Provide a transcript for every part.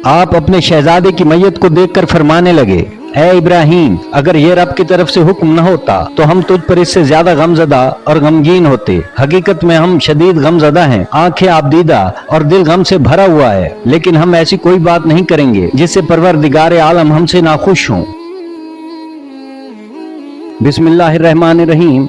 आप अपने शहजादे की मैयत को देखकर फरमाने लगे, ऐ इब्राहिम, अगर ये रब की तरफ से हुक्म न होता तो हम तुझ पर इससे ज्यादा गमजदा और गमगीन होते। हकीकत में हम शदीद गमजदा हैं, आंखें आबदीदा और दिल गम से भरा हुआ है, लेकिन हम ऐसी कोई बात नहीं करेंगे जिससे परवरदिगार आलम हमसे नाखुश हों। बिस्मिल्लाहिर्रहमानिर्रहीम।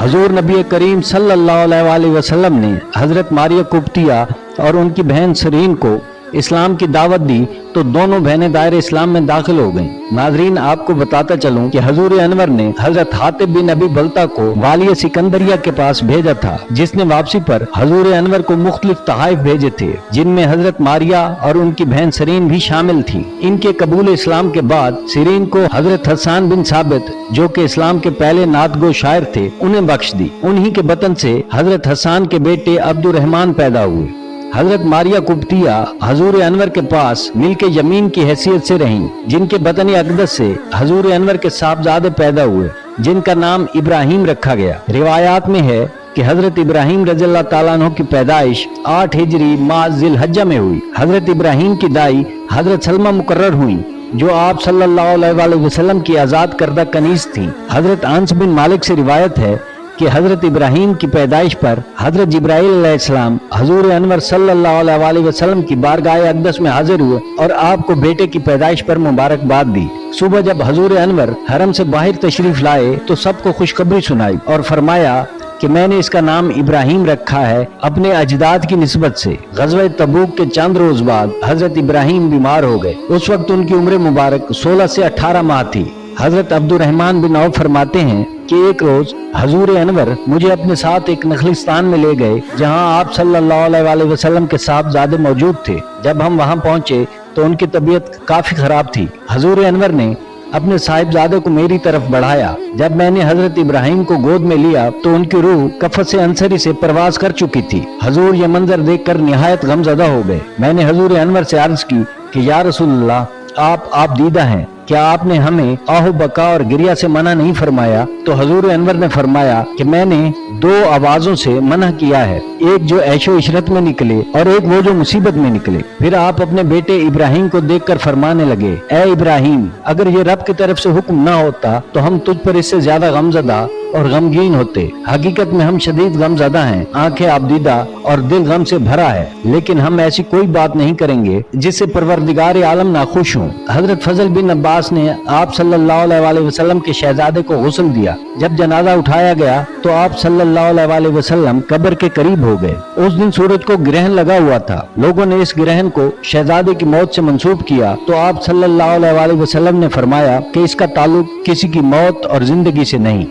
हजूर नबी करीम सल्लल्लाहु अलैहि वसल्लम ने हजरत मारिया कुब्तिया और उनकी बहन सरीन को इस्लाम की दावत दी तो दोनों बहनें दायरे इस्लाम में दाखिल हो गईं। नाजरीन, आपको बताता चलूं कि हजूर अनवर ने हजरत हातिब बिन अबी बलता को वाली सिकंदरिया के पास भेजा था, जिसने वापसी पर हजूर अनवर को मुख्तलिफ तहाइफ भेजे थे, जिनमें हजरत मारिया और उनकी बहन सरीन भी शामिल थी। इनके कबूल इस्लाम के बाद सरीन को हजरत हसन बिन साबित, जो कि इस्लाम के पहले नातगो शायर थे, उन्हें बख्श दी। उन्हीं के बतन से हजरत हसन के बेटे अब्दुर्रहमान पैदा हुए। हजरत मारिया कुब्तिया हजूर अनवर के पास मिलके यमीन की हैसियत से रहीं, जिनके बतन अक़दस से हजूर अनवर के साहबजादे पैदा हुए, जिनका नाम इब्राहिम रखा गया। रिवायात में है कि हजरत इब्राहिम रज़ियल्लाहु ताला अन्हु की पैदाइश 8 हिजरी माह ज़िलहज्जा में हुई। हजरत इब्राहिम की दाई हजरत सलमा मुकर्रर हुई, जो आप सल्लल्लाहु अलैहि वसल्लम की आजाद करदा कनीज थी। हजरत अनस बिन मालिक से रिवायत है कि हजरत इब्राहिम की पैदाइश पर हजरत जिब्राइल अलैहिस्सलाम हजूर अनवर सल्लल्लाहु अलैहि वसल्लम की बारगाह अक़दस में हाजिर हुए और आपको बेटे की पैदाइश पर मुबारकबाद दी। सुबह जब हजूर अनवर हरम से बाहर तशरीफ लाए तो सबको खुशखबरी सुनाई और फरमाया कि मैंने इसका नाम इब्राहिम रखा है अपने अजदाद की निस्बत से। गज़वा तबूक के चंद रोज बाद हजरत इब्राहिम बीमार हो गए। उस वक्त उनकी उम्र मुबारक 16 से 18 माह थी। हजरत अब्दुर्रहमान बिन औफ फरमाते हैं कि एक रोज हजूर अनवर मुझे अपने साथ एक नखलिस्तान में ले गए, जहां आप सल्लल्लाहु अलैहि वसल्लम के साहबजादे मौजूद थे। जब हम वहां पहुंचे तो उनकी तबीयत काफी खराब थी। हजूर अनवर ने अपने साहिबजादे को मेरी तरफ बढ़ाया। जब मैंने हजरत इब्राहिम को गोद में लिया तो उनकी रूह कफत से अंसरी से परवाज कर चुकी थी। हजूर ये मंजर देखकर निहायत गमजदा हो गए। मैंने हजूर अनवर से अर्ज की कि या रसूलल्लाह, आप दीदा हैं, क्या आपने हमें आहो बका और गिरिया से मना नहीं फरमाया? तो हजूर अनवर ने फरमाया कि मैंने 2 आवाजों से मना किया है, एक जो ऐशो इशरत में निकले और एक वो जो मुसीबत में निकले। फिर आप अपने बेटे इब्राहिम को देखकर फरमाने लगे, ऐ इब्राहिम, अगर ये रब की तरफ से हुक्म ना होता तो हम तुझ पर इससे ज्यादा गमजदा और गमगीन होते। हकीकत में हम शदीद गमजदा हैं, आंखें आबदीदा और दिल गम से भरा है, लेकिन हम ऐसी कोई बात नहीं करेंगे जिससे परवरदिगार आलम नाखुश हों। हजरत फजल बिन अब्बास ने आप सल्लल्लाहु अलैहि वसल्लम के शहजादे को गुस्ल दिया। जब जनाजा उठाया गया तो आप सल्लल्लाहु अलैहि वसल्लम कब्र के करीब हो गए। उस दिन सूरज को ग्रहण लगा हुआ था। लोगों ने इस ग्रहण को शहजादे की मौत से मंसूब किया तो आप सल्लल्लाहु अलैहि वसल्लम ने फरमाया कि इसका ताल्लुक किसी की मौत और जिंदगी से नहीं,